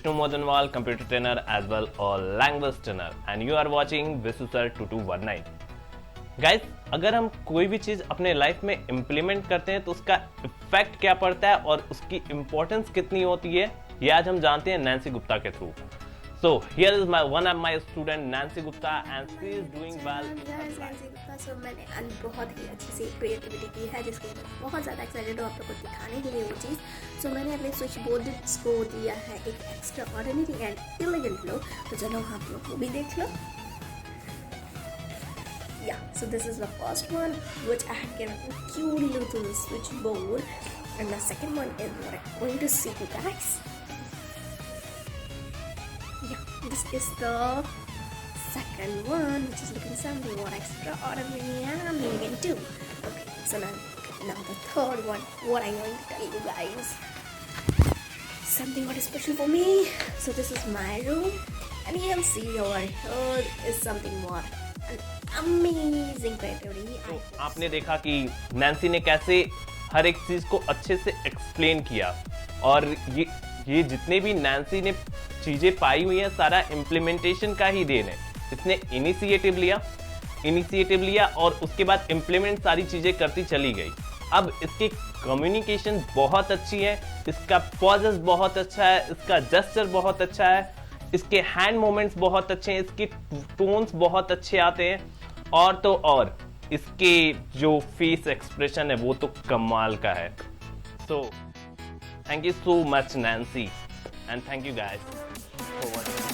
Vishnu MODANWAL, computer trainer as well or language trainer, and you are watching Vishu Sir 2219. Guys, अगर हम कोई भी चीज अपने लाइफ में इम्प्लीमेंट करते हैं तो उसका इफेक्ट क्या पड़ता है और उसकी इंपॉर्टेंस कितनी होती है, ये आज हम जानते हैं नैन्सी गुप्ता के through. So here is one of my student Nancy Gupta and she is doing well. Nancy Gupta. So मैंने बहुत ही अच्छी सी क्रिएटिविटी की है जिसके बहुत ज़्यादा एक्साइटेड हूँ आप लोग को दिखाने के लिए वो चीज़. सो मैंने अपने स्विच बोर्ड्स को दिया है एक extra ordinary and elegant look. तो चलो आप लोग वो भी देख लो. Yeah, so this is the first one which I had given a cute little switchboard, and the second one is what I'm going to see you guys. Yeah, this is the second one which is looking something what extraordinary and elegant too. Okay, so now the third one, what I'm going to tell you guys, something what is special for me. So this is my room, and you can see over here is something what amazing creativity. आपने देखा कि Nancy ने कैसे हर एक चीज को अच्छे से एक्सप्लेन किया, और ये जितने भी नैन्सी ने चीजें पाई हुई हैं सारा इम्प्लीमेंटेशन का ही देन है. इसने इनिशिएटिव लिया और उसके बाद इम्प्लीमेंट सारी चीजें करती चली गई. अब इसकी कम्युनिकेशन बहुत अच्छी है, इसका पॉजेस बहुत अच्छा है, इसका जेस्चर बहुत अच्छा है, इसके हैंड मूवमेंट्स बहुत अच्छे हैं, इसके टोन्स बहुत अच्छे आते हैं, और तो और इसके जो फेस एक्सप्रेशन है वो तो कमाल का है. So thank you so much Nancy, and thank you guys for watching.